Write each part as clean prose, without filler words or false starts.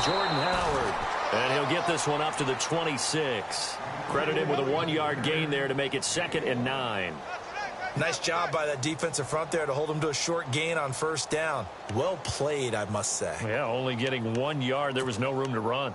Jordan Howard. And he'll get this one up to the 26. Credit him with a 1-yard gain there to make it 2nd and 9. Nice job by that defensive front there to hold him to a short gain on first down. Well played, I must say. Yeah, only getting 1 yard. There was no room to run.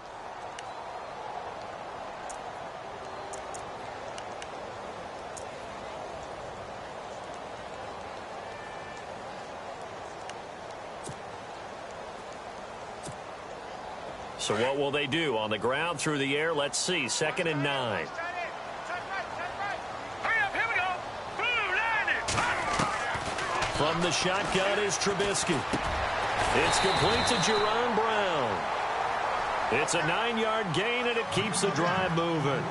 So what will they do? On the ground, through the air, let's see. 2nd and 9. From the shotgun is Trubisky. It's complete to Jerron Brown. It's a 9-yard gain, and it keeps the drive moving.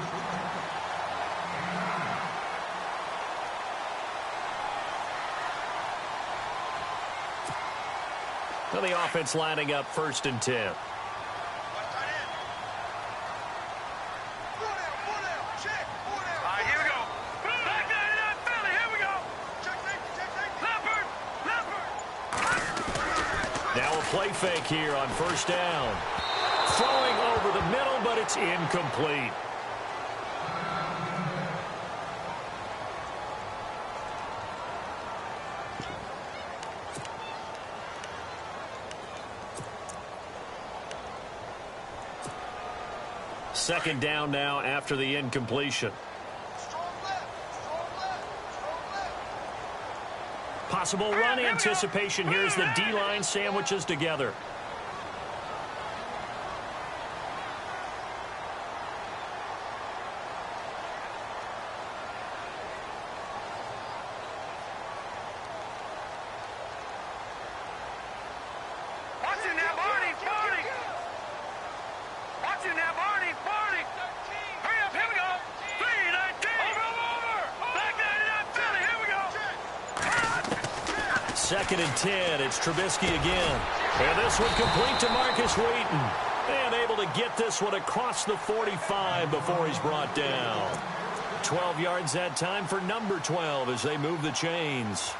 Well, the offense lining up 1st and 10. Play fake here on 1st down. Throwing over the middle, but it's incomplete. Second down now after the incompletion. Possible run anticipation. Here's the D-line sandwiches together. Second and 10. It's Trubisky again. And this one complete to Marcus Wheaton. And able to get this one across the 45 before he's brought down. 12 yards that time for number 12 as they move the chains.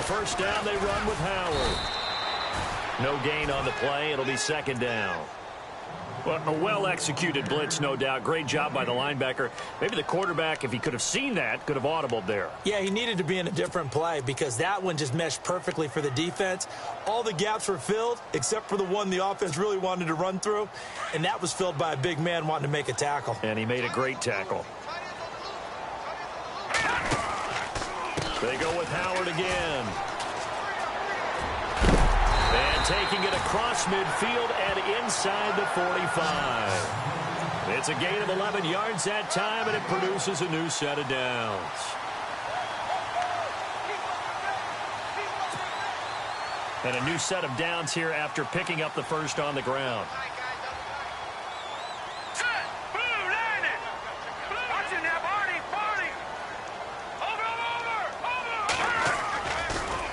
First down, they run with Howard. No gain on the play. It'll be 2nd down. Well, a well-executed blitz, no doubt. Great job by the linebacker. Maybe the quarterback, if he could have seen that, could have audibled there. Yeah, he needed to be in a different play because that one just meshed perfectly for the defense. All the gaps were filled except for the one the offense really wanted to run through, and that was filled by a big man wanting to make a tackle. And he made a great tackle. They go with Howard again. And taking it across midfield and inside the 45. It's a gain of 11 yards that time, and it produces a new set of downs. And a new set of downs here after picking up the first on the ground.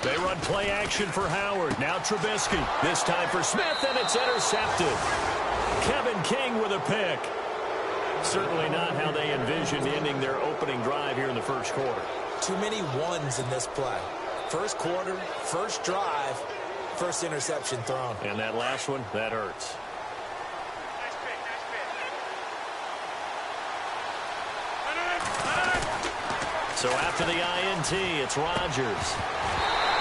They run play action for Howard. Now Trubisky. This time for Smith, and it's intercepted. Kevin King with a pick. Certainly not how they envisioned ending their opening drive here in the first quarter. Too many ones in this play. First quarter, first drive, first interception thrown. And that last one, that hurts. So after the INT, it's Rodgers.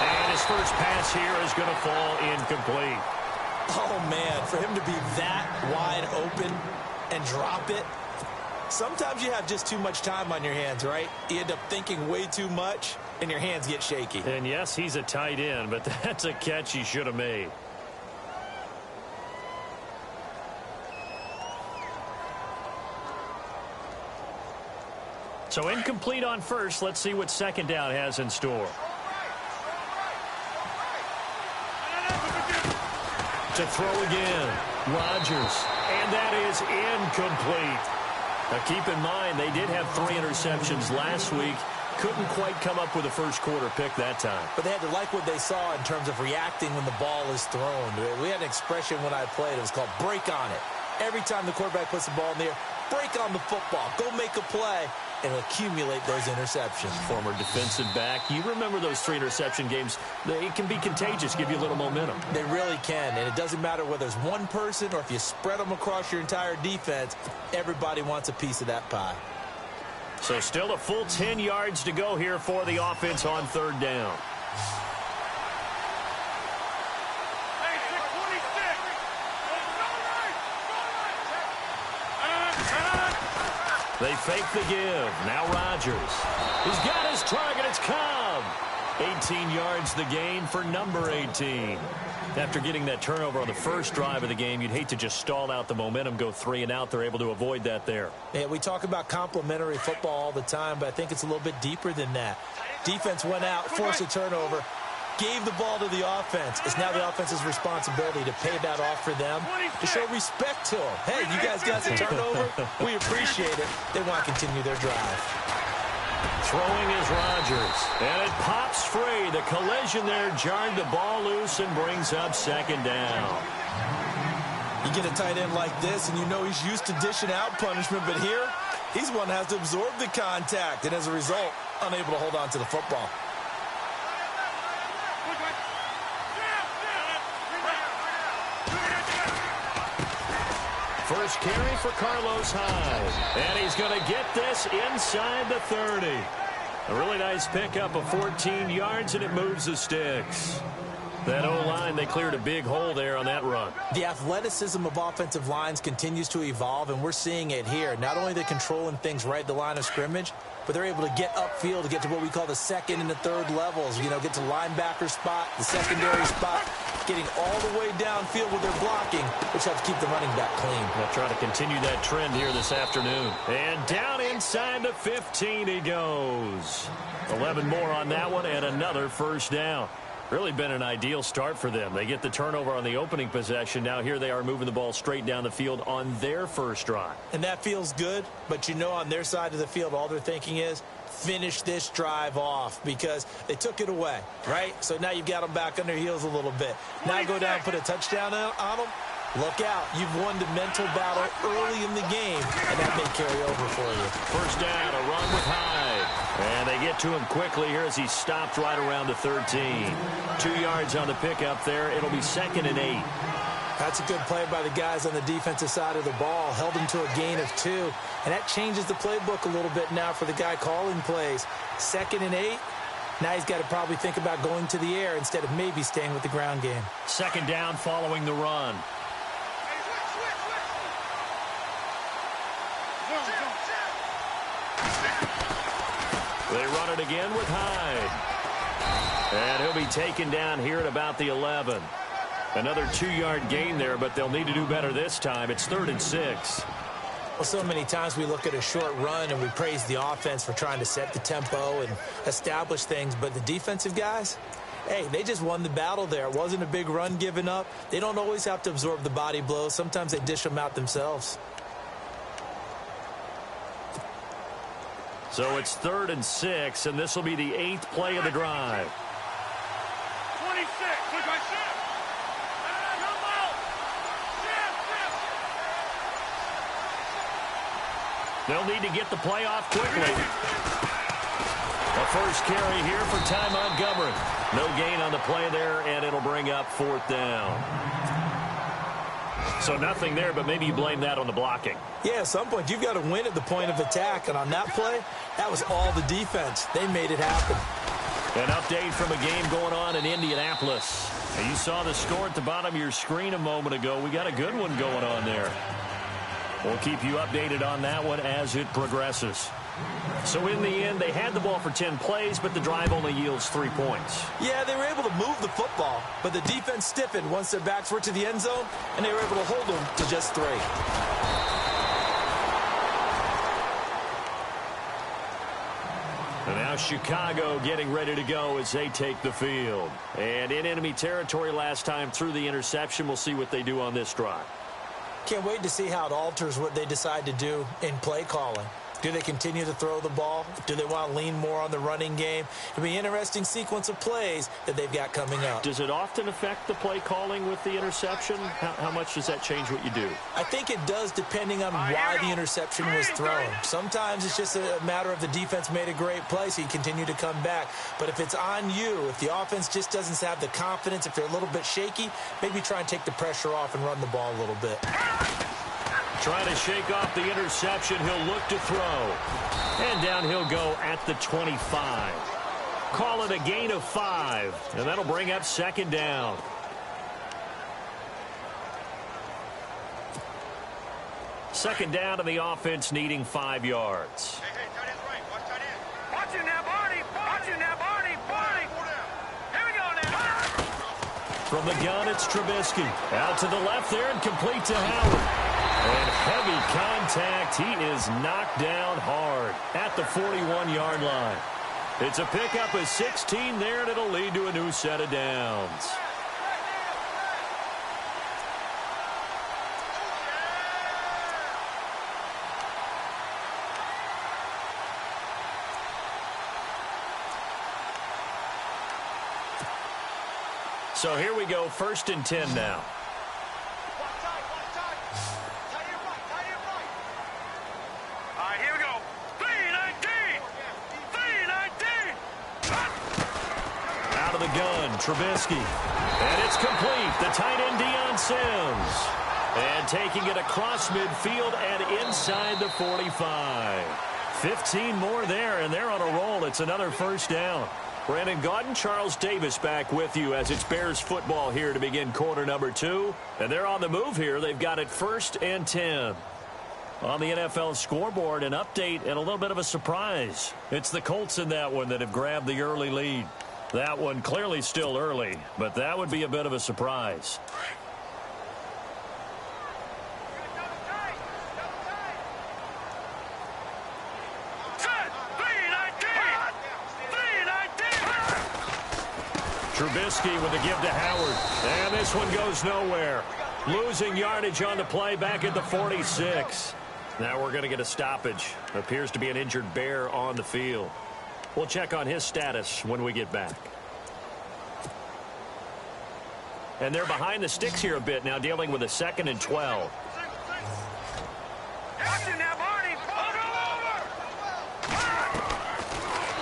And his first pass here is going to fall incomplete. Oh, man, for him to be that wide open and drop it. Sometimes you have just too much time on your hands, right? You end up thinking way too much, and your hands get shaky. And, yes, he's a tight end, but that's a catch he should have made. So incomplete on first. Let's see what 2nd down has in store. To throw again, Rodgers, and that is incomplete. Now keep in mind, they did have 3 interceptions last week. Couldn't quite come up with a first quarter pick that time. But they had to like what they saw in terms of reacting when the ball is thrown. We had an expression when I played. It was called break on it. Every time the quarterback puts the ball in the air, break on the football. Go make a play and accumulate those interceptions. Former defensive back. You remember those 3 interception games. They can be contagious, give you a little momentum. They really can, and it doesn't matter whether it's one person or if you spread them across your entire defense. Everybody wants a piece of that pie. So still a full 10 yards to go here for the offense on third down. They fake the give. Now Rodgers. He's got his target. It's Cobb. 18 yards the gain for number 18. After getting that turnover on the first drive of the game, you'd hate to just stall out the momentum, go 3 and out. They're able to avoid that there. Yeah, we talk about complementary football all the time, but I think it's a little bit deeper than that. Defense went out, forced a turnover, gave the ball to the offense. It's now the offense's responsibility to pay that off for them, to show respect to them. Hey, you guys got the turnover. We appreciate it. They want to continue their drive. Throwing is Rodgers, and it pops free. The collision there jarred the ball loose and brings up second down. You get a tight end like this, and you know he's used to dishing out punishment, but here, he's one that has to absorb the contact, and as a result, unable to hold on to the football. First carry for Carlos Hyde. And he's going to get this inside the 30. A really nice pickup of 14 yards, and it moves the sticks. That O-line, they cleared a big hole there on that run. The athleticism of offensive lines continues to evolve, and we're seeing it here. Not only are they controlling things right at the line of scrimmage, but they're able to get upfield to get to what we call the second and the third levels. You know, get to linebacker spot, the secondary spot, getting all the way downfield with their blocking, which helps keep the running back clean. They'll try to continue that trend here this afternoon. And down inside the 15 he goes. 11 more on that one, and another first down. Really been an ideal start for them. They get the turnover on the opening possession. Now here they are moving the ball straight down the field on their first drive. And that feels good, but you know on their side of the field, all they're thinking is, finish this drive off, because they took it away, right? So now you've got them back on their heels a little bit. Now go down and put a touchdown on them. Look out. You've won the mental battle early in the game, and that may carry over for you. First down, a run with Hyde. And they get to him quickly here as he stopped right around the 13. 2 yards on the pickup there. It'll be 2nd and 8. That's a good play by the guys on the defensive side of the ball. Held him to a gain of 2. And that changes the playbook a little bit now for the guy calling plays. 2nd and 8. Now he's got to probably think about going to the air instead of maybe staying with the ground game. Second down following the run. They run it again with Hyde. And he'll be taken down here at about the 11. Another 2-yard gain there, but they'll need to do better this time. It's 3rd and 6. Well, so many times we look at a short run and we praise the offense for trying to set the tempo and establish things, but the defensive guys, hey, they just won the battle there. It wasn't a big run given up. They don't always have to absorb the body blows. Sometimes they dish them out themselves. So it's 3rd and 6, and this will be the 8th play of the drive. 26. They'll need to get the play off quickly. A first carry here for Ty Montgomery. No gain on the play there, and it'll bring up 4th down. So nothing there, but maybe you blame that on the blocking. Yeah, at some point, you've got to win at the point of attack. And on that play, that was all the defense. They made it happen. An update from a game going on in Indianapolis. And you saw the score at the bottom of your screen a moment ago. We got a good one going on there. We'll keep you updated on that one as it progresses. So in the end, they had the ball for 10 plays, but the drive only yields 3 points. Yeah, they were able to move the football, but the defense stiffened once their backs were to the end zone, and they were able to hold them to just 3. And now Chicago getting ready to go as they take the field. And in enemy territory last time through the interception. We'll see what they do on this drive. Can't wait to see how it alters what they decide to do in play calling. Do they continue to throw the ball? Do they want to lean more on the running game? It'll be an interesting sequence of plays that they've got coming up. Does it often affect the play calling with the interception? How much does that change what you do? I think it does, depending on why the interception was thrown. Sometimes it's just a matter of the defense made a great play, so you continue to come back. But if it's on you, if the offense just doesn't have the confidence, if they're a little bit shaky, maybe try and take the pressure off and run the ball a little bit. Trying to shake off the interception. He'll look to throw. And down he'll go at the 25. Call it a gain of 5. And that'll bring up second down. Second down to the offense needing 5 yards. Hey, tight end's right. Watch tight end. Watch him now, Barney. Watch him now, Barney. Here we go now. From the gun, it's Trubisky. Out to the left there and complete to Howard. And heavy contact. He is knocked down hard at the 41-yard line. It's a pickup of 16 there, and it'll lead to a new set of downs. So here we go, 1st and 10 now. All right, here we go. 3-19. Out of the gun, Trubisky. And it's complete. The tight end, Deion Sims. And taking it across midfield and inside the 45. 15 more there, and they're on a roll. It's another first down. Brandon Gaudin, Charles Davis back with you as it's Bears football here to begin quarter number 2. And they're on the move here. They've got it 1st and 10. On the NFL scoreboard, an update and a little bit of a surprise. It's the Colts in that one that have grabbed the early lead. That one clearly still early, but that would be a bit of a surprise. Trubisky with a give to Howard. And this one goes nowhere. Losing yardage on the play back at the 46. Now we're going to get a stoppage. Appears to be an injured Bear on the field. We'll check on his status when we get back. And they're behind the sticks here a bit now, dealing with a 2nd and 12.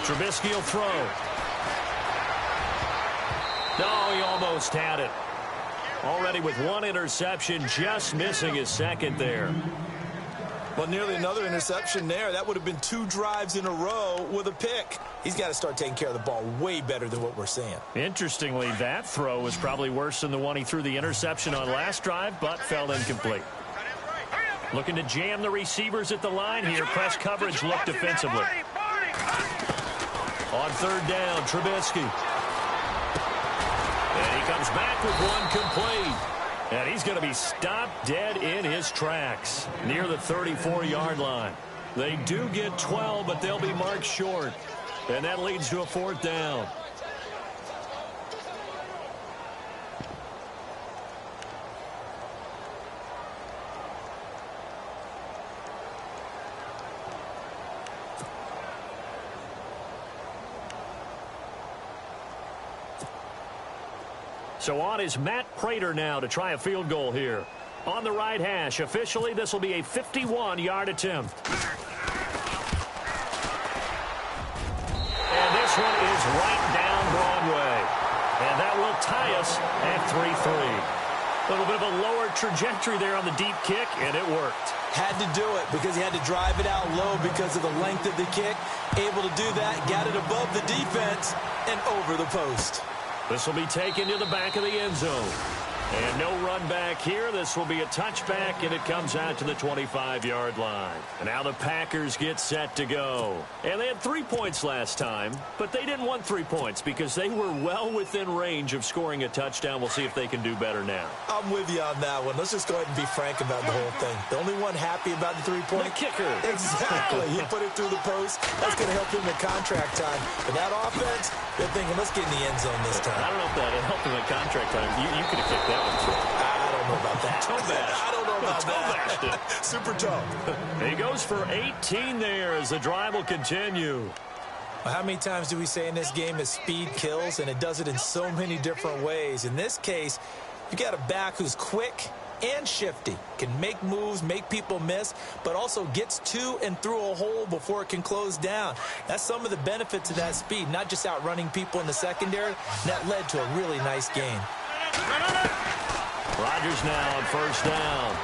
Trubisky will throw. No, he almost had it. Already with 1 interception, just missing his 2nd there. Well, nearly another interception there. That would have been 2 drives in a row with a pick. He's got to start taking care of the ball way better than what we're seeing. Interestingly, that throw was probably worse than the one he threw the interception on last drive, but fell incomplete. Looking to jam the receivers at the line here. Press coverage look defensively. On 3rd down, Trubisky. And he comes back with 1 complete. And he's going to be stopped dead in his tracks near the 34-yard line. They do get 12, but they'll be marked short. And that leads to a 4th down. So on is Matt Prater now to try a field goal here. On the right hash, officially this will be a 51-yard attempt. And this one is right down Broadway. And that will tie us at 3-3. A little bit of a lower trajectory there on the deep kick, and it worked. Had to do it because he had to drive it out low because of the length of the kick. Able to do that, got it above the defense and over the post. This will be taken to the back of the end zone. And no run back here. This will be a touchback, and it comes out to the 25-yard line. And now the Packers get set to go. And they had 3 points last time, but they didn't want 3 points because they were well within range of scoring a touchdown. We'll see if they can do better now. I'm with you on that one. Let's just go ahead and be frank about the whole thing. The only one happy about the 3-point? The kicker. Exactly. He put it through the post. That's going to help him in contract time. But that offense, they're thinking, let's get in the end zone this time. I don't know if that helped him in contract time. You could have kicked that one, too. I don't know about that. Too bad. I don't know about that? Super toe. He goes for 18 there as the drive will continue. Well, how many times do we say in this game that speed kills, and it does it in so many different ways? In this case, you got a back who's quick and shifty, can make moves, make people miss, but also gets to and through a hole before it can close down. That's some of the benefits of that speed, not just outrunning people in the secondary. That led to a really nice game. Rodgers now on first down.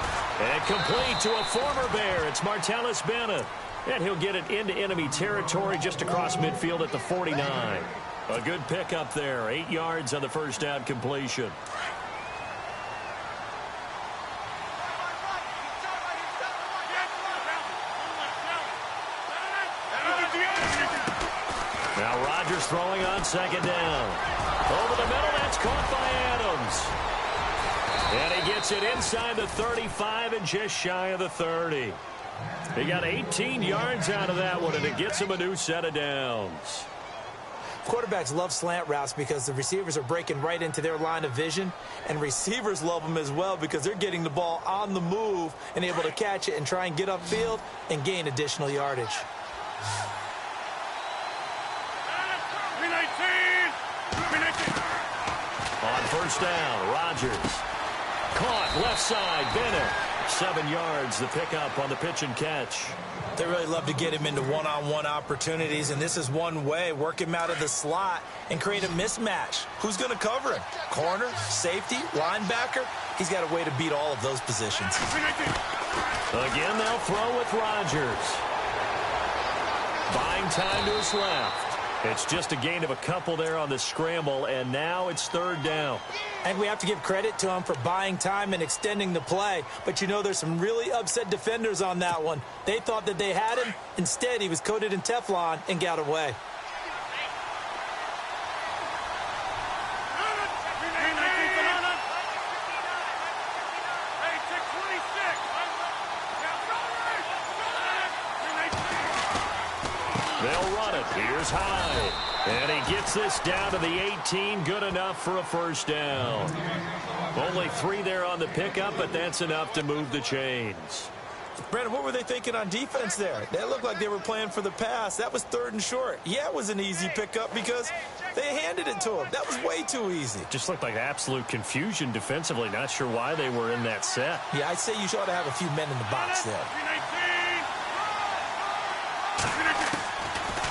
And complete to a former Bear. It's Martellus Bennett. And he'll get it into enemy territory just across midfield at the 49. A good pickup there. 8 yards on the first down completion. Now Rodgers throwing on second down. Over the middle, that's caught by Adams. And he gets it inside the 35 and just shy of the 30. He got 18 yards out of that one, and it gets him a new set of downs. Quarterbacks love slant routes because the receivers are breaking right into their line of vision, and receivers love them as well because they're getting the ball on the move and able to catch it and try and get upfield and gain additional yardage. On first down, Rodgers. Caught left side, Bennett. 7 yards, the pickup on the pitch and catch. They really love to get him into one-on-one opportunities, and this is one way. Work him out of the slot and create a mismatch. Who's going to cover him? Corner, safety, linebacker? He's got a way to beat all of those positions. Again, they'll throw with Rodgers. Buying time to his left. It's just a gain of a couple there on the scramble, and now it's third down. And we have to give credit to him for buying time and extending the play. But, you know, there's some really upset defenders on that one. They thought that they had him. Instead, he was coated in Teflon and got away. They'll run it. Here's Hyde. And he gets this down to the 18. Good enough for a first down. Only 3 there on the pickup, but that's enough to move the chains. Brandon, what were they thinking on defense there? They looked like they were playing for the pass. That was 3rd and short. Yeah, it was an easy pickup because they handed it to him. That was way too easy. Just looked like absolute confusion defensively. Not sure why they were in that set. Yeah, I'd say you ought to have a few men in the box there.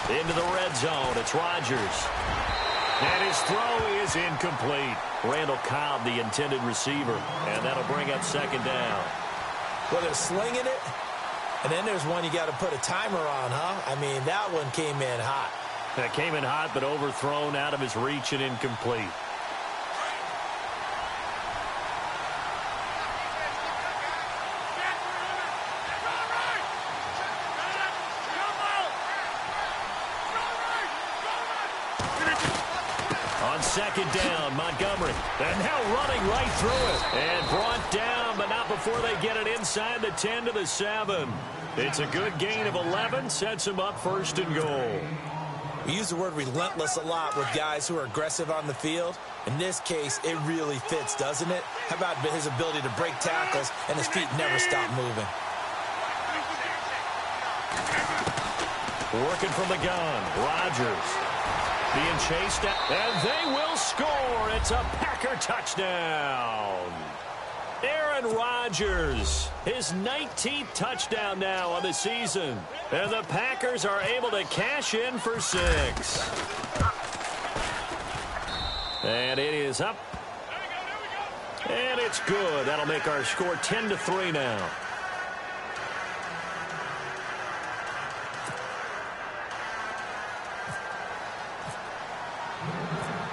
Into the red zone, it's Rodgers. And his throw is incomplete. Randall Cobb, the intended receiver. And that'll bring up second down. Well, they're slinging it. And then there's one you got to put a timer on, huh? I mean, that one came in hot. That came in hot, but overthrown out of his reach and incomplete. On second down, Montgomery. And now running right through it. And brought down, but not before they get it inside the 10 to the 7. It's a good gain of 11. Sets him up first and goal. We use the word relentless a lot with guys who are aggressive on the field. In this case, it really fits, doesn't it? How about his ability to break tackles and his feet never stop moving? Working from the gun, Rodgers. Being chased out, and they will score. It's a Packer touchdown. Aaron Rodgers, his 19th touchdown now on the season. And the Packers are able to cash in for 6. And it is up. And it's good. That'll make our score 10-3 now.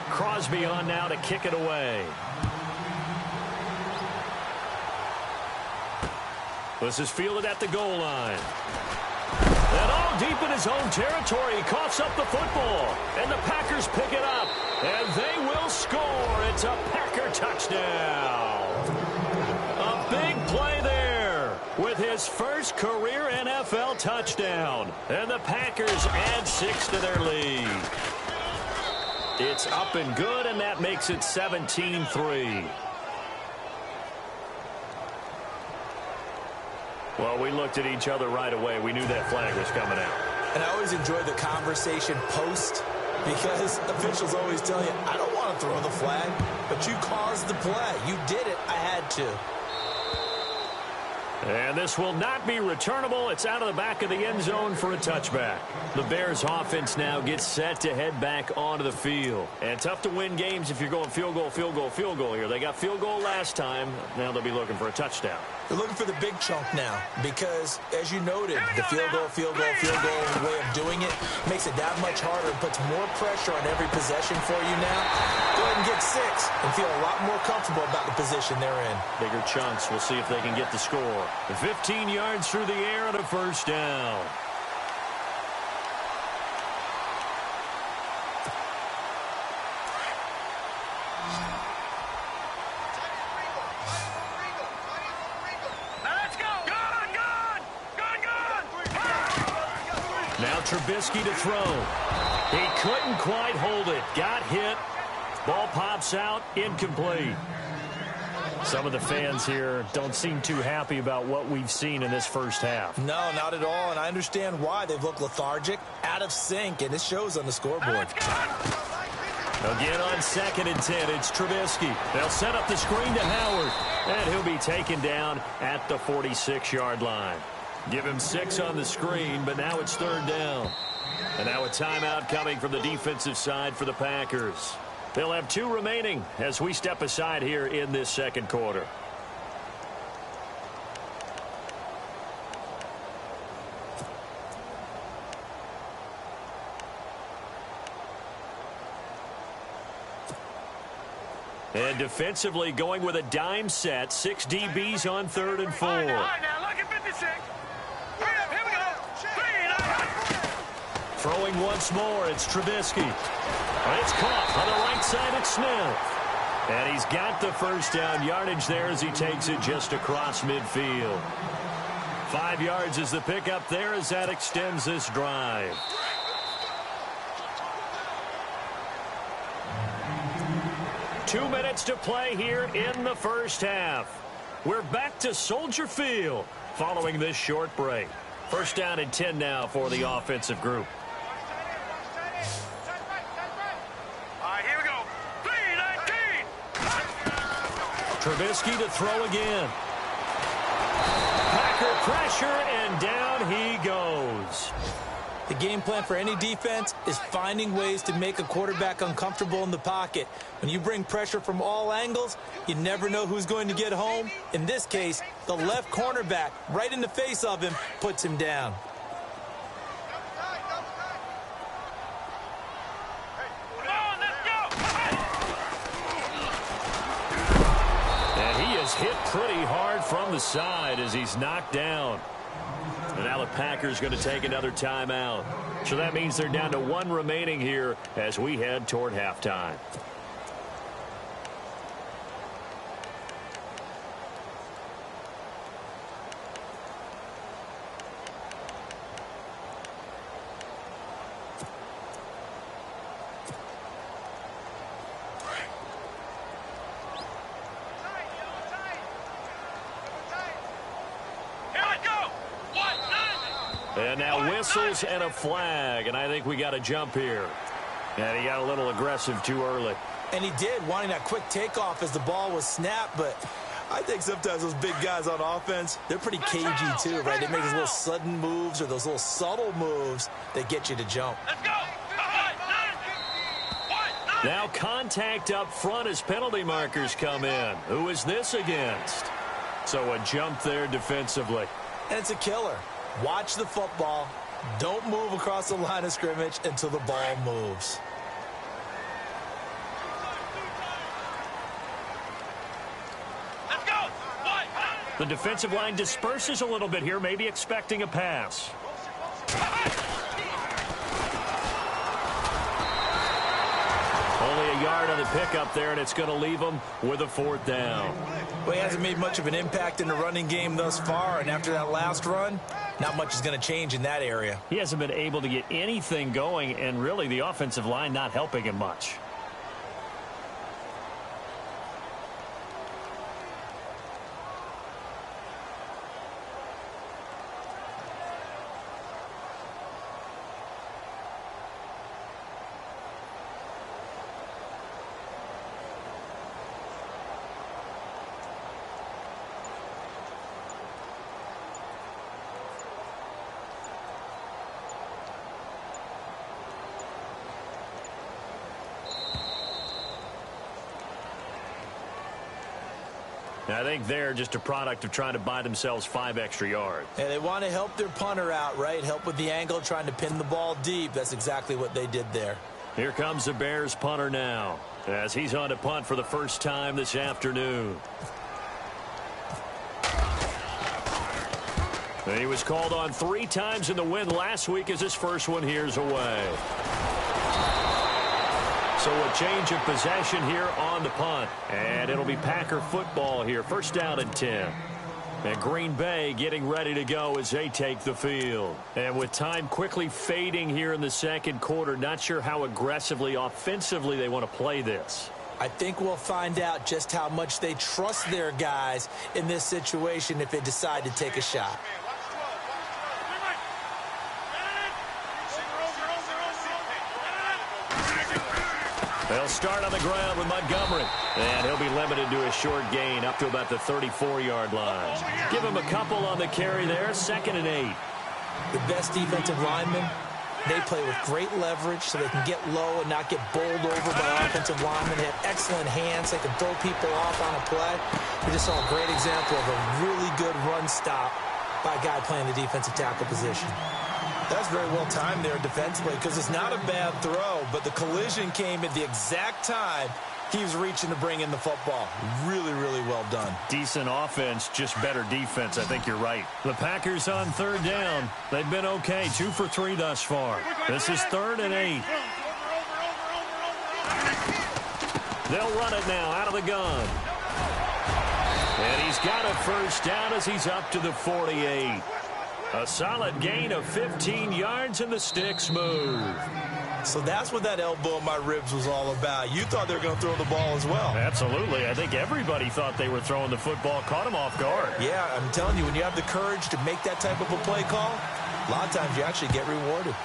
Crosby on now to kick it away. This is fielded at the goal line. And all deep in his own territory, he coughs up the football. And the Packers pick it up. And they will score. It's a Packer touchdown. A big play there with his first career NFL touchdown. And the Packers add 6 to their lead. It's up and good, and that makes it 17-3. Well, we looked at each other right away. We knew that flag was coming out. And I always enjoy the conversation post because officials always tell you, I don't want to throw the flag, but you caused the play. You did it. I had to. And this will not be returnable. It's out of the back of the end zone for a touchback. The Bears offense now gets set to head back onto the field. And tough to win games if you're going field goal, field goal, field goal here. They got field goal last time. Now they'll be looking for a touchdown. They're looking for the big chunk now because, as you noted, the field goal way of doing it makes it that much harder and puts more pressure on every possession for you now. Go ahead and get 6 and feel a lot more comfortable about the position they're in. Bigger chunks. We'll see if they can get the score. 15 yards through the air and a first down. Now Trubisky to throw. He couldn't quite hold it. Got hit. Ball pops out. Incomplete. Some of the fans here don't seem too happy about what we've seen in this first half. No, not at all, and I understand why. They've looked lethargic, out of sync, and it shows on the scoreboard. Again on 2nd and 10, it's Trubisky. They'll set up the screen to Howard, and he'll be taken down at the 46-yard line. Give him 6 on the screen, but now it's 3rd down. And now a timeout coming from the defensive side for the Packers. They'll have 2 remaining as we step aside here in this second quarter. And defensively going with a dime set. 6 DBs on 3rd and 4. All right, now, look at 56. Hurry up, here we go. 3, Throwing once more, it's Trubisky. And it's caught on the right side at Smith. And he's got the first down yardage there as he takes it just across midfield. 5 yards is the pickup there as that extends this drive. Two minutes to play here in the first half. We're back to Soldier Field following this short break. First down and 10 now for the offensive group. All right, here we go. 3-19. Trubisky to throw again. Packer pressure, and down he goes. The game plan for any defense is finding ways to make a quarterback uncomfortable in the pocket. When you bring pressure from all angles, you never know who's going to get home. In this case, the left cornerback, right in the face of him, puts him down. Come on, let's go. And he is hit pretty hard from the side as he's knocked down. And now the Packers going to take another timeout. So that means they're down to 1 remaining here as we head toward halftime. And now whistles and a flag, and I think we got a jump here. And he got a little aggressive too early. And he did, wanting that quick takeoff as the ball was snapped, but I think sometimes those big guys on offense, they're pretty cagey too, right? They make those little sudden moves or those little subtle moves that get you to jump. Let's go. Now contact up front as penalty markers come in. Who is this against? So a jump there defensively. And it's a killer. Watch the football. Don't move across the line of scrimmage until the ball moves. Let's go. The defensive line disperses a little bit here, maybe expecting a pass. Only a yard on the pickup there, and it's going to leave them with a 4th down. Well, he hasn't made much of an impact in the running game thus far, and after that last run, not much is going to change in that area. He hasn't been able to get anything going, and really the offensive line not helping him much. I think they're just a product of trying to buy themselves 5 extra yards. And they want to help their punter out, right? Help with the angle, trying to pin the ball deep. That's exactly what they did there. Here comes the Bears punter now, as he's on to punt for the first time this afternoon. And he was called on 3 times in the win last week as his first one here's away. So a change of possession here on the punt. And it'll be Packer football here. First down and 10. And Green Bay getting ready to go as they take the field. And with time quickly fading here in the second quarter, not sure how aggressively, offensively they want to play this. I think we'll find out just how much they trust their guys in this situation if they decide to take a shot. They'll start on the ground with Montgomery. And he'll be limited to a short gain up to about the 34-yard line. Give him a couple on the carry there. 2nd and 8. The best defensive linemen, they play with great leverage so they can get low and not get bowled over by offensive linemen. They have excellent hands. They can throw people off on a play. We just saw a great example of a really good run stop by a guy playing the defensive tackle position. That's very well timed there defensively because it's not a bad throw, but the collision came at the exact time he was reaching to bring in the football. Really, really well done. Decent offense, just better defense. I think you're right. The Packers on 3rd down. They've been okay. 2 for 3 thus far. This is 3rd and 8. They'll run it now out of the gun. And he's got a first down as he's up to the 48. A solid gain of 15 yards and the sticks move. So that's what that elbow in my ribs was all about. You thought they were going to throw the ball as well. Absolutely. I think everybody thought they were throwing the football, caught him off guard. Yeah, I'm telling you, when you have the courage to make that type of a play call, a lot of times you actually get rewarded.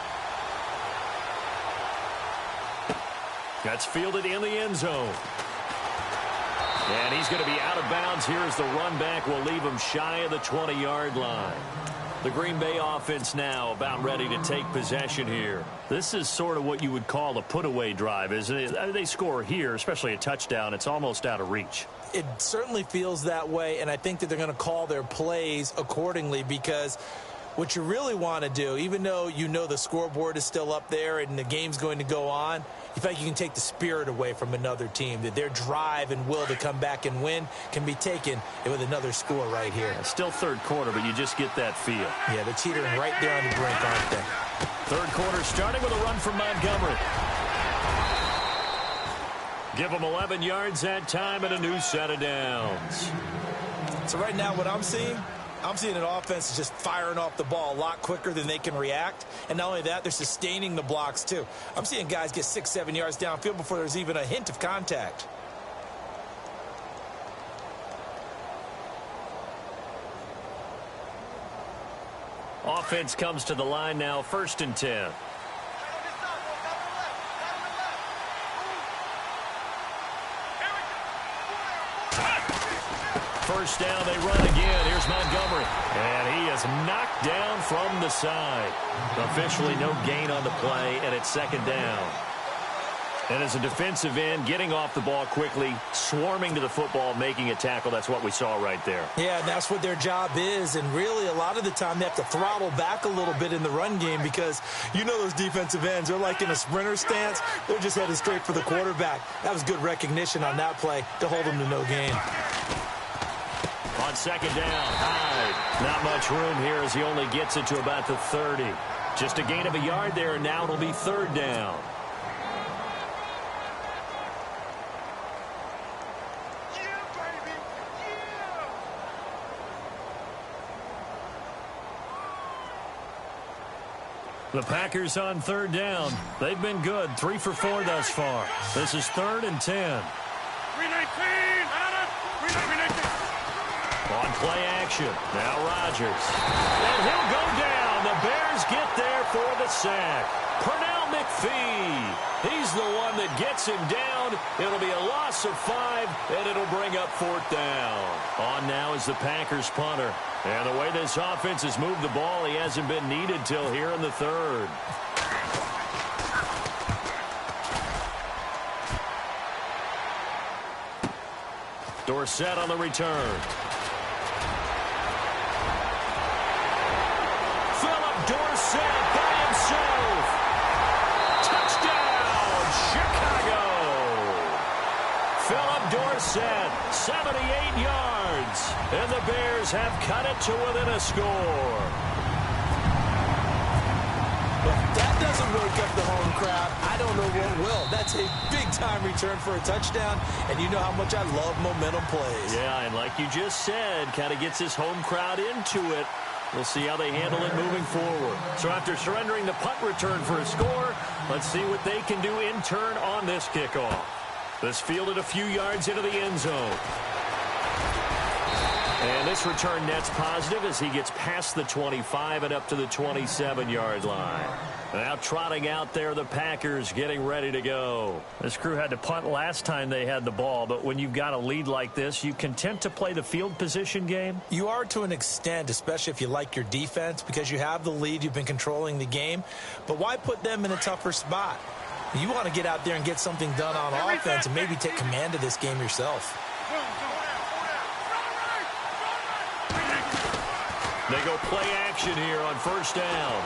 That's fielded in the end zone. And he's going to be out of bounds here as the run back will leave him shy of the 20-yard line. The Green Bay offense now about ready to take possession here. This is sort of what you would call a put-away drive, isn't it? They score here, especially a touchdown. It's almost out of reach. It certainly feels that way, and I think that they're going to call their plays accordingly because what you really want to do, even though you know the scoreboard is still up there and the game's going to go on, you feel like you can take the spirit away from another team, that their drive and will to come back and win can be taken with another score right here. It's still 3rd quarter, but you just get that feel. Yeah, they're teetering right there on the brink, aren't they? 3rd quarter starting with a run from Montgomery. Give them 11 yards that time and a new set of downs. So right now what I'm seeing an offense just firing off the ball a lot quicker than they can react. And not only that, they're sustaining the blocks too. I'm seeing guys get 6-7 yards downfield before there's even a hint of contact. Offense comes to the line now, 1st and 10. First down, they run again. Here's Montgomery. And he is knocked down from the side. Officially no gain on the play, and it's 2nd down. And as a defensive end, getting off the ball quickly, swarming to the football, making a tackle, that's what we saw right there. Yeah, and that's what their job is. And really, a lot of the time, they have to throttle back a little bit in the run game because you know those defensive ends, they're like in a sprinter stance. They're just headed straight for the quarterback. That was good recognition on that play to hold them to no gain. On 2nd down, Hyde. Not much room here as he only gets it to about the 30. Just a gain of a yard there, and now it'll be 3rd down. The Packers on 3rd down. They've been good. 3 for 4 thus far. This is 3rd and 10. 319. On play action. Now Rodgers. And he'll go down. The Bears get there for the sack. Pernell McPhee. He's the one that gets him down. It'll be a loss of 5, and it'll bring up 4th down. On now is the Packers punter. And the way this offense has moved the ball, he hasn't been needed till here in the 3rd. Dorsett on the return. Philip Dorsett by himself. Touchdown, Chicago. Philip Dorsett, 78 yards. And the Bears have cut it to within a score. If that doesn't wake up the home crowd, I don't know what will. That's a big-time return for a touchdown, and you know how much I love momentum plays. Yeah, and like you just said, kind of gets this home crowd into it. We'll see how they handle it moving forward. So after surrendering the punt return for a score, let's see what they can do in turn on this kickoff. This fielded a few yards into the end zone. And this return net's positive as he gets past the 25 and up to the 27-yard line. Now trotting out there, the Packers getting ready to go. This crew had to punt last time they had the ball, but when you've got a lead like this, you content to play the field position game? You are to an extent, especially if you like your defense, because you have the lead, you've been controlling the game. But why put them in a tougher spot? You want to get out there and get something done on offense and maybe take command of this game yourself. They go play action here on first down.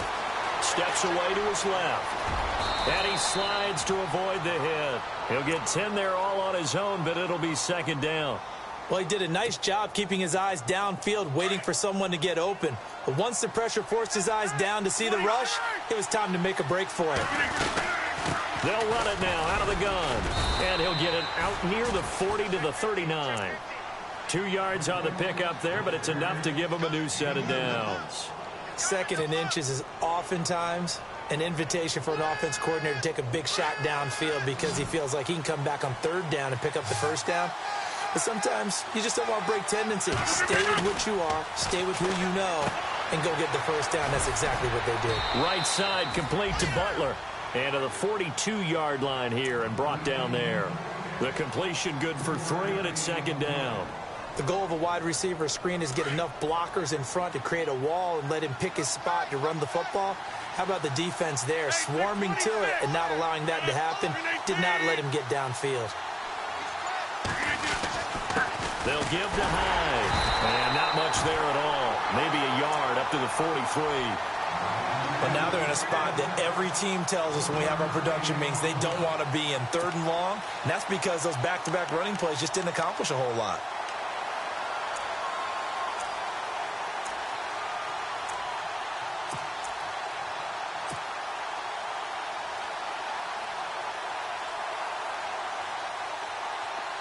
Steps away to his left. And he slides to avoid the hit. He'll get 10 there all on his own, but it'll be second down. Well, he did a nice job keeping his eyes downfield, waiting for someone to get open. But once the pressure forced his eyes down to see the rush, it was time to make a break for it. They'll run it now out of the gun. And he'll get it out near the 40 to the 39. 2 yards on the pickup there, but it's enough to give him a new set of downs. Second and inches is oftentimes an invitation for an offense coordinator to take a big shot downfield because he feels like he can come back on third down and pick up the first down. But sometimes you just don't want to break tendency. Stay with what you are, stay with who you know, and go get the first down. That's exactly what they did. Right side complete to Butler. And to the 42-yard line here and brought down there. The completion good for 3, and it's second down. The goal of a wide receiver screen is get enough blockers in front to create a wall and let him pick his spot to run the football. How about the defense there, swarming to it and not allowing that to happen? Did not let him get downfield. They'll give to Hyde. And not much there at all. Maybe a yard up to the 43. But now they're in a spot that every team tells us when we have our production meetings they don't want to be in, third and long. And that's because those back-to-back running plays just didn't accomplish a whole lot.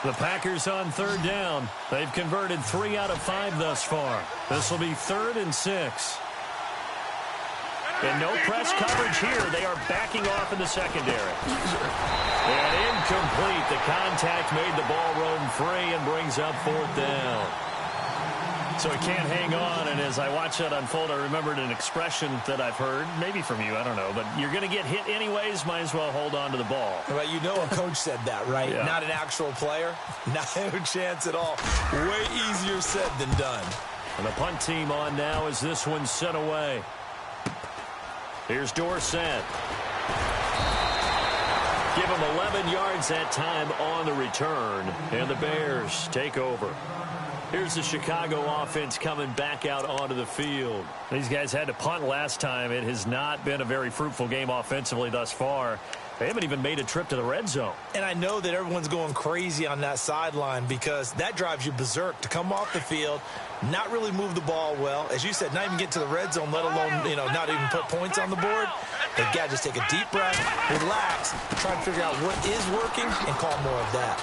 The Packers on third down. They've converted 3 out of 5 thus far. This will be 3rd and 6. And no press coverage here. They are backing off in the secondary. And incomplete. The contact made the ball roam free and brings up 4th down. So he can't hang on, and as I watch that unfold, I remembered an expression that I've heard, maybe from you, I don't know, but you're going to get hit anyways, might as well hold on to the ball. Well, you know a coach said that, right? Yeah. Not an actual player. No chance at all. Way easier said than done. And the punt team on now as this one's sent away. Here's Dorsett. Give him 11 yards that time on the return, and the Bears take over. Here's the Chicago offense coming back out onto the field. These guys had to punt last time. It has not been a very fruitful game offensively thus far. They haven't even made a trip to the red zone. And I know that everyone's going crazy on that sideline because that drives you berserk to come off the field, not really move the ball well. As you said, not even get to the red zone, let alone, not even put points on the board. They've got to just take a deep breath, relax, try to figure out what is working, and call more of that.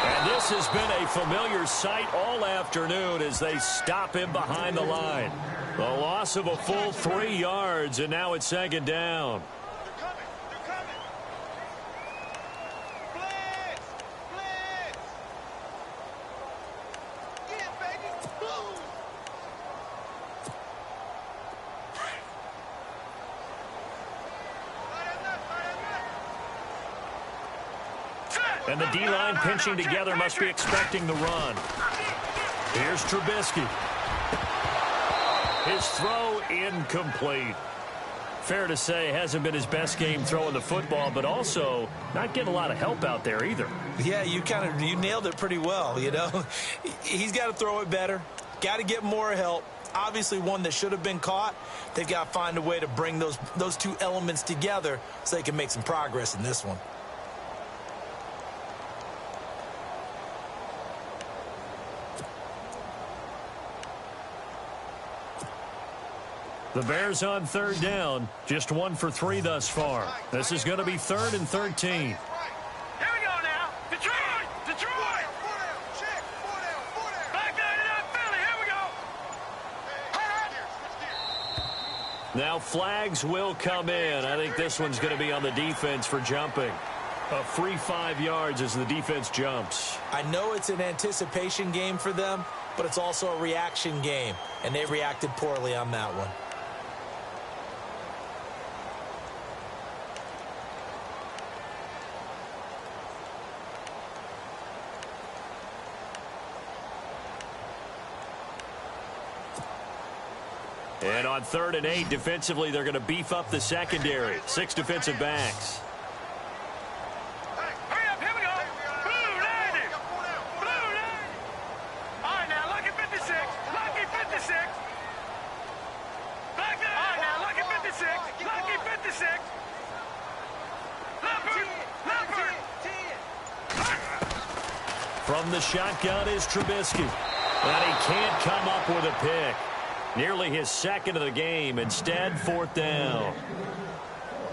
And this has been a familiar sight all afternoon as they stop him behind the line. The loss of a full 3 yards, and now it's second down. And the D-line pinching together must be expecting the run. Here's Trubisky. His throw incomplete. Fair to say, hasn't been his best game throwing the football, but also not getting a lot of help out there either. Yeah, you nailed it pretty well, you know. He's got to throw it better, got to get more help. Obviously one that should have been caught. They've got to find a way to bring those two elements together so they can make some progress in this one. The Bears on third down, just 1 for 3 thus far. This is going to be 3rd and 13. Here we go now. Detroit! Detroit! Back there to that Philly. Here we go. Now flags will come in. I think this one's going to be on the defense for jumping. A free 5 yards as the defense jumps. I know it's an anticipation game for them, but it's also a reaction game, and they reacted poorly on that one. And on 3rd and 8, defensively, they're going to beef up the secondary. 6 defensive backs. Hurry up. Here we go. Blue 90. Blue 90. All right, now, lucky 56. Lucky 56. Back there. All right, now, lucky 56. Lucky 56. Leopard. From the shotgun is Trubisky. And he can't come up with a pick. Nearly his 2nd of the game. Instead, 4th down.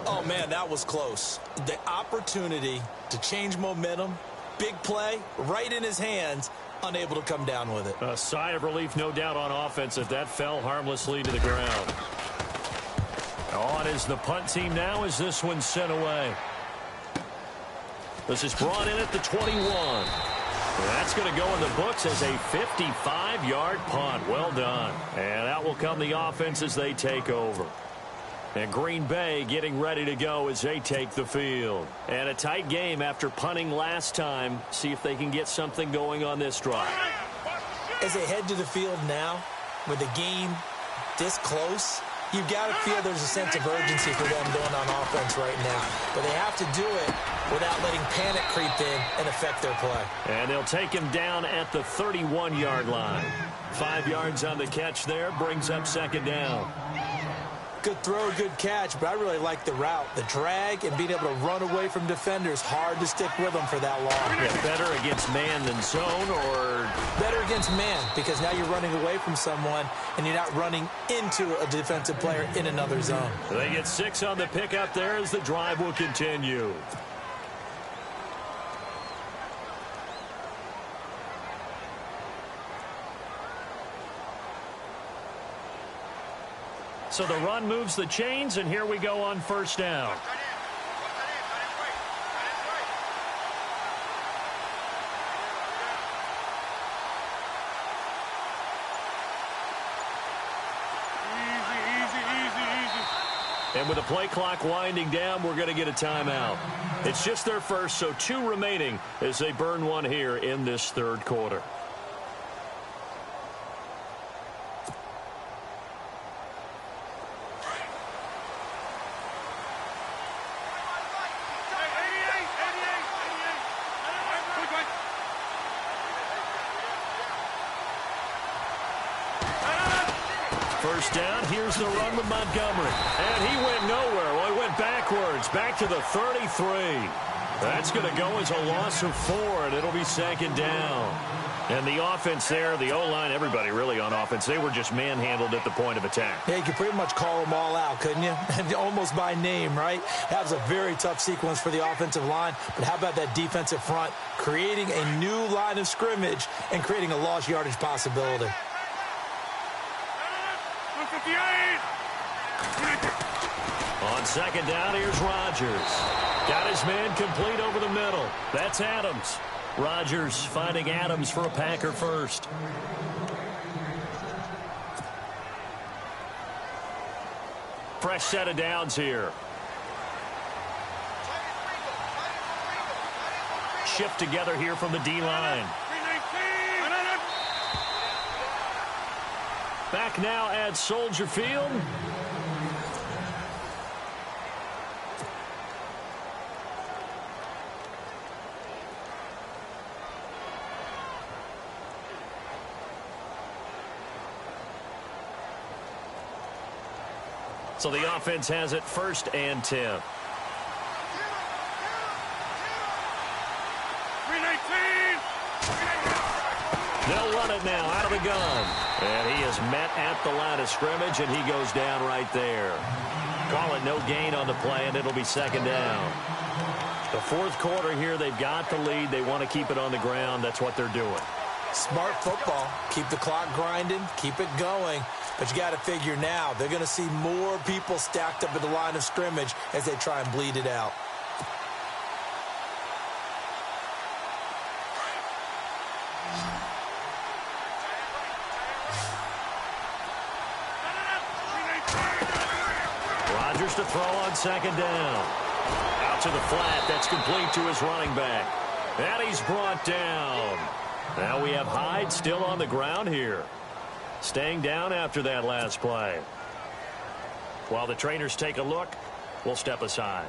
Oh, man, that was close. The opportunity to change momentum, big play, right in his hands, unable to come down with it. A sigh of relief, no doubt, on offense if that fell harmlessly to the ground. On is the punt team now as this one's sent away. This is brought in at the 21. That's going to go in the books as a 55-yard punt. Well done. And out will come the offense as they take over. And Green Bay getting ready to go as they take the field. And a tight game after punting last time. See if they can get something going on this drive. As they head to the field now, with the game this close, you've got to feel there's a sense of urgency for them going on offense right now. But they have to do it without letting panic creep in and affect their play. And they'll take him down at the 31-yard line. 5 yards on the catch there, brings up 2nd down. Good throw, good catch, but I really like the route. The drag and being able to run away from defenders, hard to stick with them for that long. Yeah, better against man than zone, or better against man, because now you're running away from someone and you're not running into a defensive player in another zone. They get 6 on the pickup there as the drive will continue. So the run moves the chains, and here we go on 1st down. And with the play clock winding down, we're going to get a timeout. It's just their first, so 2 remaining as they burn one here in this 3rd quarter. First down, here's the run with Montgomery. And he went nowhere. Well, he went backwards, back to the 33. That's going to go as a loss of 4, and it'll be 2nd down. And the offense there, the O-line, everybody really on offense, they were just manhandled at the point of attack. Yeah, you could pretty much call them all out, couldn't you? Almost by name, right? That was a very tough sequence for the offensive line. But how about that defensive front creating a new line of scrimmage and creating a lost yardage possibility? On 2nd down, here's Rodgers. Got his man complete over the middle. That's Adams. Rodgers finding Adams for a Packer first. Fresh set of downs here. Shift together here from the D-line. Back now at Soldier Field. So the offense has it 1st and 10. 319. They'll run it now out of the gun. And he is met at the line of scrimmage, and he goes down right there. Call it no gain on the play, and it'll be 2nd down. The 4th quarter here, they've got the lead. They want to keep it on the ground. That's what they're doing. Smart football. Keep the clock grinding. Keep it going. But you got to figure now, they're going to see more people stacked up at the line of scrimmage as they try and bleed it out. Rodgers to throw on 2nd down. Out to the flat. That's complete to his running back. And he's brought down. Now we have Hyde still on the ground here. Staying down after that last play. While the trainers take a look, we'll step aside.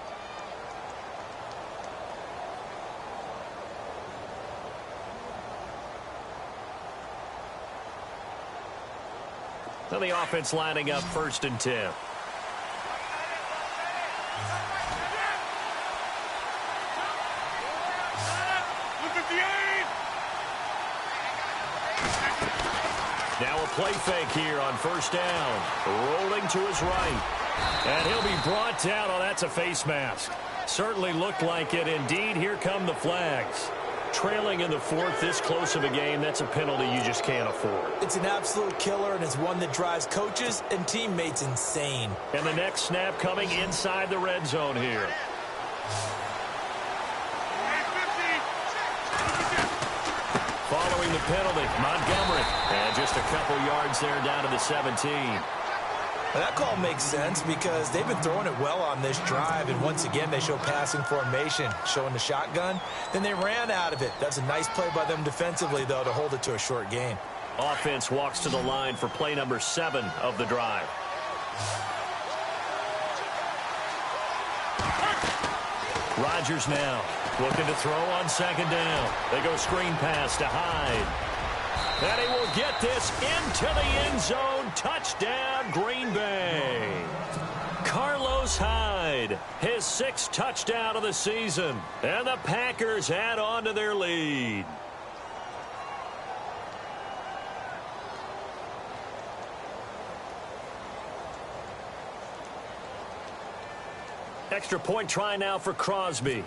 Now the offense lining up 1st and 10. Now a play fake here on 1st down. Rolling to his right. And he'll be brought down. Oh, that's a face mask. Certainly looked like it. Indeed, here come the flags. Trailing in the 4th, this close of a game, that's a penalty you just can't afford. It's an absolute killer, and it's one that drives coaches and teammates insane. And the next snap coming inside the red zone here. Following the penalty, Montgomery. And just a couple yards there down to the 17. Well, that call makes sense because they've been throwing it well on this drive, and once again they show passing formation, showing the shotgun. Then they ran out of it. That's a nice play by them defensively, though, to hold it to a short gain. Offense walks to the line for play number 7 of the drive. Rodgers now looking to throw on 2nd down. They go screen pass to Hyde. And he will get this into the end zone. Touchdown, Green Bay. Carlos Hyde, his 6th touchdown of the season. And the Packers add on to their lead. Extra point try now for Crosby.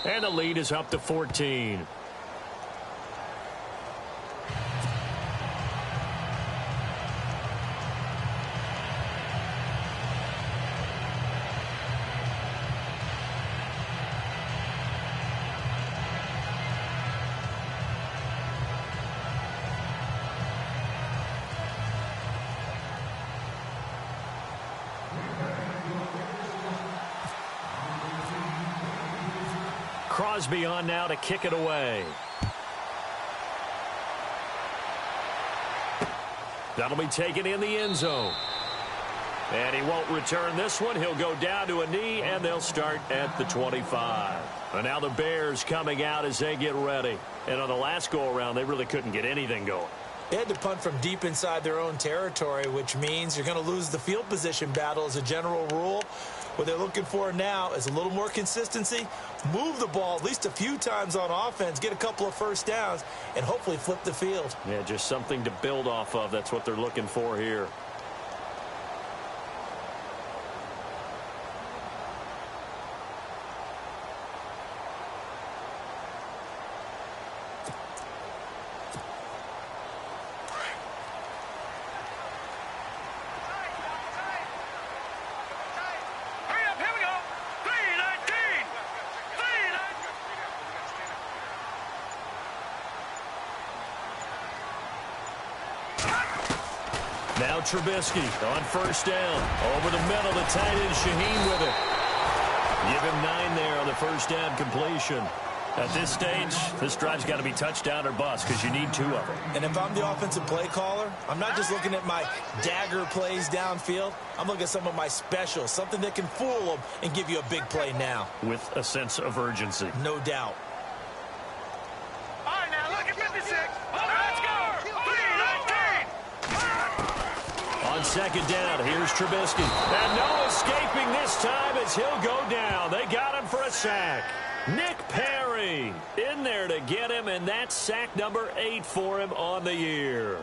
And the lead is up to 14. Crosby on now to kick it away. That'll be taken in the end zone. And he won't return this one. He'll go down to a knee, and they'll start at the 25. And now the Bears coming out as they get ready. And on the last go-around, they really couldn't get anything going. They had to punt from deep inside their own territory, which means you're going to lose the field position battle as a general rule. What they're looking for now is a little more consistency, move the ball at least a few times on offense, get a couple of 1st downs, and hopefully flip the field. Yeah, just something to build off of. That's what they're looking for here. Now Trubisky on 1st down. Over the middle, the tight end Shaheen with it. Give him 9 there on the 1st down completion. At this stage, this drive's got to be touchdown or bust because you need 2 of them. And if I'm the offensive play caller, I'm not just looking at my dagger plays downfield. I'm looking at some of my specials, something that can fool them and give you a big play now. With a sense of urgency. No doubt. All right, now look at 56. Let's go. 3, second down. Here's Trubisky. And no escaping this time as he'll go down. They got him for a sack. Nick Perry in there to get him, and that's sack number 8 for him on the year.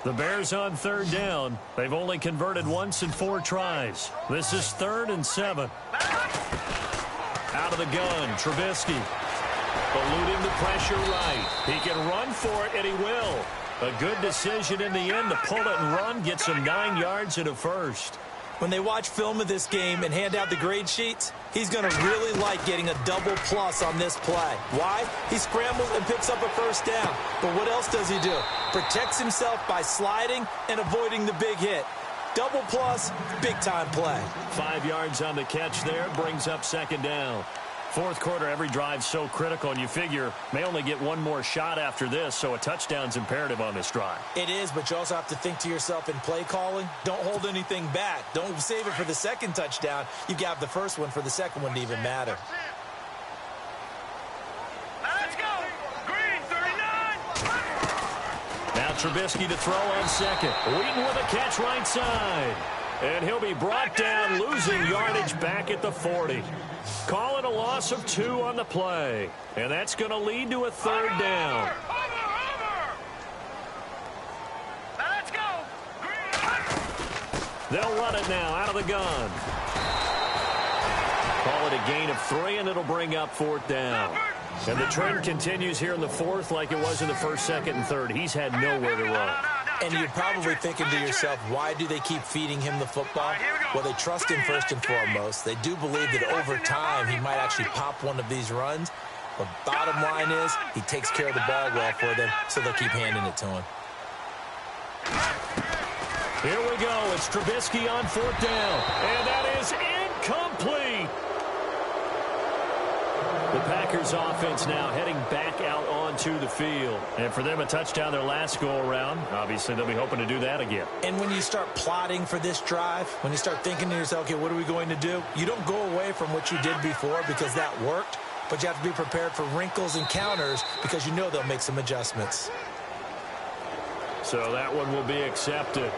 The Bears on third down. They've only converted once in 4 tries. This is 3rd and 7. Out of the gun, Trubisky. Eluding the pressure right. He can run for it, and he will. A good decision in the end to pull it and run, get some 9 yards and a first. When they watch film of this game and hand out the grade sheets, he's going to really like getting a double plus on this play. Why? He scrambles and picks up a first down. But what else does he do? Protects himself by sliding and avoiding the big hit. Double plus, big-time play. 5 yards on the catch there, brings up second down. Fourth quarter, every drive's so critical, and you figure may only get one more shot after this, so a touchdown's imperative on this drive. It is, but you also have to think to yourself in play calling, don't hold anything back. Don't save it for the second touchdown. You got the first one for the second one to even matter. Let's go. Green 39. Now Trubisky to throw on second. Wheaton with a catch right side. And he'll be brought down, losing yardage back at the 40. Call it a loss of 2 on the play. And that's going to lead to a third down. Let's go. They'll run it now out of the gun. Call it a gain of 3, and it'll bring up 4th down. And the trend continues here in the 4th like it was in the 1st, 2nd, and 3rd. He's had nowhere to run. And you're probably thinking to yourself, why do they keep feeding him the football? Well, they trust him first and foremost. They do believe that over time he might actually pop one of these runs. But bottom line is he takes care of the ball well for them, so they'll keep handing it to him. Here we go. It's Trubisky on 4th down. And that is incomplete. The Packers offense now heading back out onto the field. And for them, a touchdown their last go-around. Obviously, they'll be hoping to do that again. And when you start plotting for this drive, when you start thinking to yourself, okay, what are we going to do? You don't go away from what you did before because that worked, but you have to be prepared for wrinkles and counters because you know they'll make some adjustments. So that one will be accepted.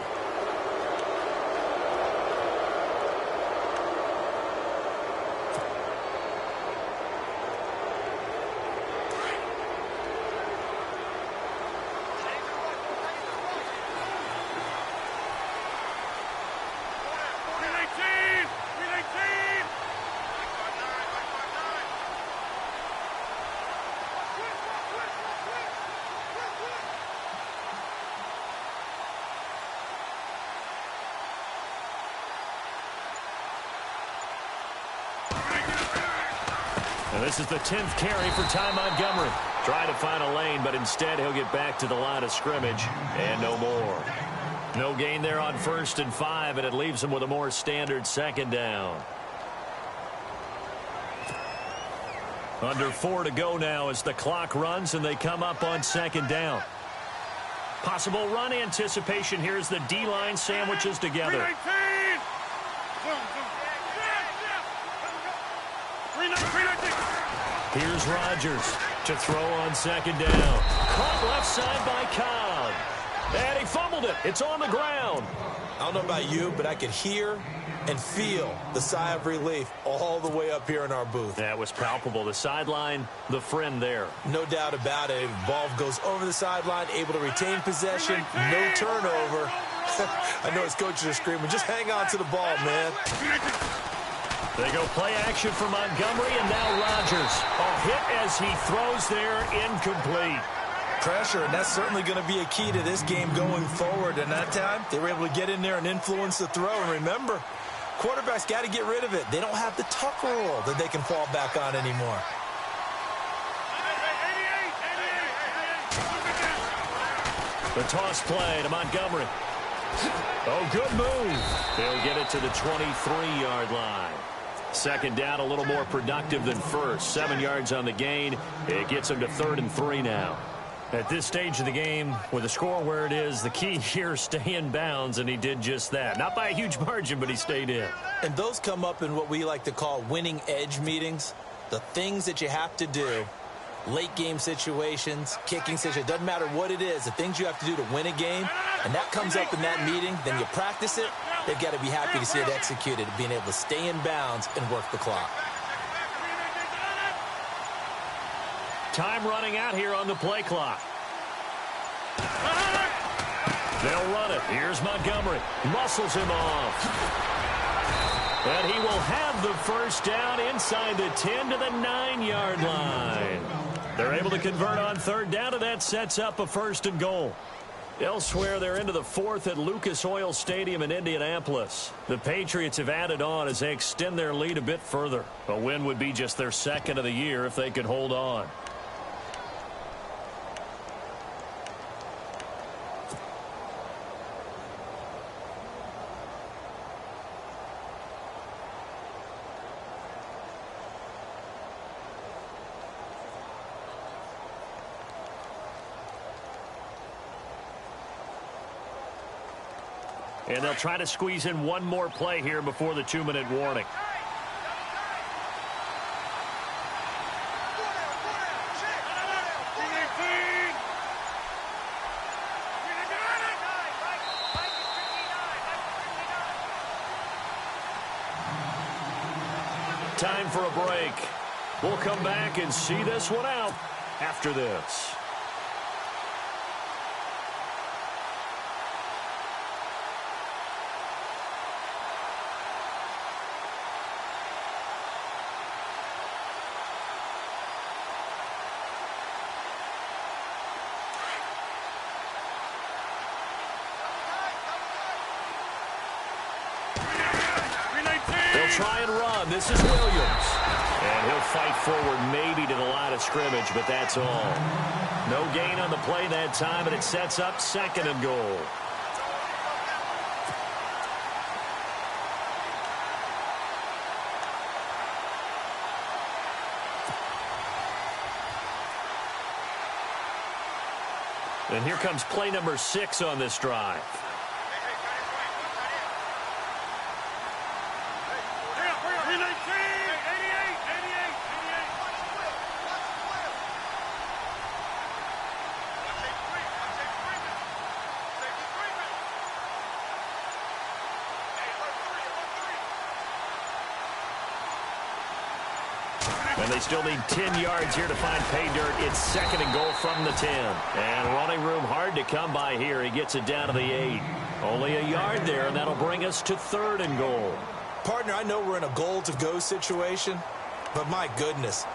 And this is the 10th carry for Ty Montgomery. Trying to find a lane, but instead he'll get back to the line of scrimmage and no more. No gain there on 1st and 5, and it leaves him with a more standard 2nd down. Under 4 to go now as the clock runs and they come up on 2nd down. Possible run anticipation. Here's the D-line sandwiches together. Here's Rodgers to throw on 2nd down. Caught left side by Cobb. And he fumbled it. It's on the ground. I don't know about you, but I could hear and feel the sigh of relief all the way up here in our booth. That was palpable. The sideline, the friend there. No doubt about it. Ball goes over the sideline, able to retain possession, no turnover. I know his coaches are screaming, just hang on to the ball, man. They go play action for Montgomery, and now Rodgers. A hit as he throws there, incomplete. Pressure, and that's certainly going to be a key to this game going forward. And that time, they were able to get in there and influence the throw. And remember, quarterbacks got to get rid of it. They don't have the tuck rule that they can fall back on anymore. The toss play to Montgomery. Oh, good move. They'll get it to the 23-yard line. 2nd down, a little more productive than 1st. 7 yards on the gain. It gets them to 3rd and 3 now. At this stage of the game, with the score where it is, the key here is stay in bounds, and he did just that. Not by a huge margin, but he stayed in. And those come up in what we like to call winning edge meetings. The things that you have to do, late game situations, kicking situations, doesn't matter what it is, the things you have to do to win a game, and that comes up in that meeting, then you practice it, they've got to be happy to see it executed, being able to stay in bounds and work the clock. Time running out here on the play clock. They'll run it. Here's Montgomery. Muscles him off. And he will have the first down inside the 10 to the 9-yard line. They're able to convert on third down, and that sets up a first and goal. Elsewhere, they're into the fourth at Lucas Oil Stadium in Indianapolis. The Patriots have added on as they extend their lead a bit further. A win would be just their second of the year if they could hold on. And they'll try to squeeze in one more play here before the 2-minute warning. Time for a break. We'll come back and see this one out after this. Try and run. This is Williams. And he'll fight forward maybe to the line of scrimmage, but that's all. No gain on the play that time, and it sets up second and goal. And here comes play number 6 on this drive. And they still need 10 yards here to find pay dirt. It's second and goal from the 10. And running room hard to come by here. He gets it down to the 8. Only a yard there, and that'll bring us to third and goal. Partner, I know we're in a goal-to-go situation, but my goodness,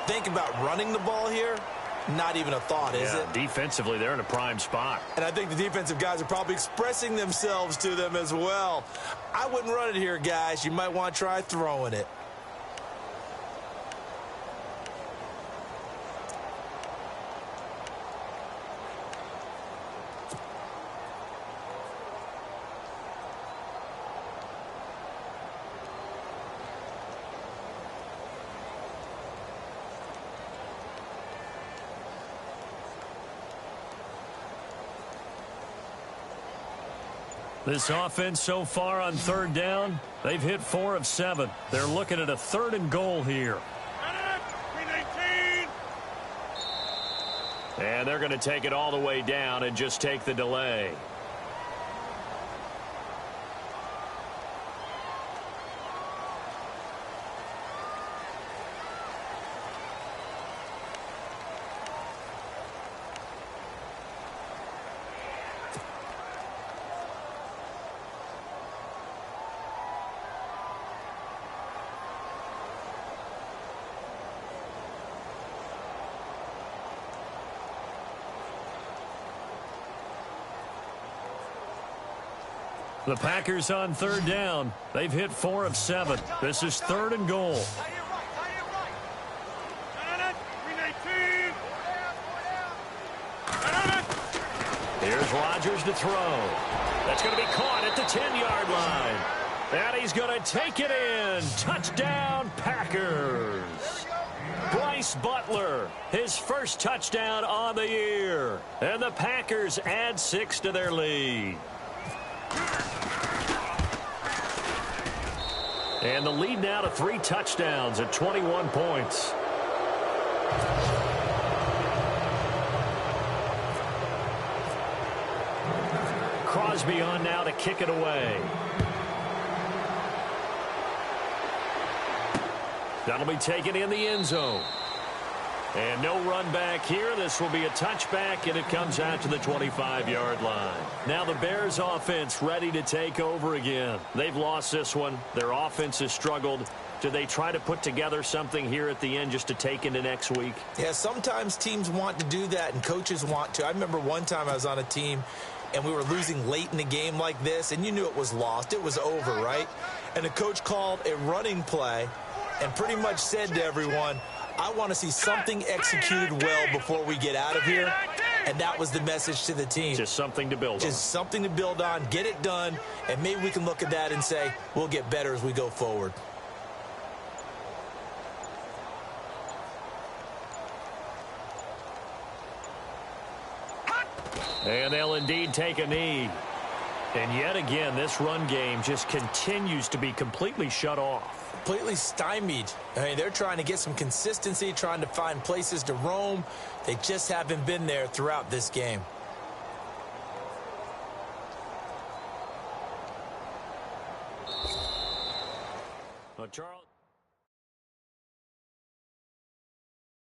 think about running the ball here. Not even a thought, is it? Defensively, they're in a prime spot. And I think the defensive guys are probably expressing themselves to them as well. I wouldn't run it here, guys. You might want to try throwing it. This offense so far on third down, they've hit 4 of 7. They're looking at a third and goal here. And they're going to take it all the way down and just take the delay. The Packers on third down. They've hit 4 of 7. This is third and goal. Here's Rodgers to throw. That's going to be caught at the 10-yard line. And he's going to take it in. Touchdown, Packers. Bryce Butler, his first touchdown on the year. And the Packers add 6 to their lead. And the lead now to 3 touchdowns at 21 points. Crosby on now to kick it away. That'll be taken in the end zone. And no run back here. This will be a touchback, and it comes out to the 25-yard line. Now the Bears offense ready to take over again. They've lost this one. Their offense has struggled. Do they try to put together something here at the end just to take into next week? Yeah, sometimes teams want to do that, and coaches want to. I remember one time I was on a team, and we were losing late in a game like this, and you knew it was lost. It was over, right? And the coach called a running play and pretty much said to everyone, I want to see something executed well before we get out of here. And that was the message to the team. Just something to build on. Just something to build on, get it done, and maybe we can look at that and say, we'll get better as we go forward. And they'll indeed take a knee. And yet again, this run game just continues to be completely shut off. Completely stymied. I mean, they're trying to get some consistency, trying to find places to roam. They just haven't been there throughout this game. Well, Charles.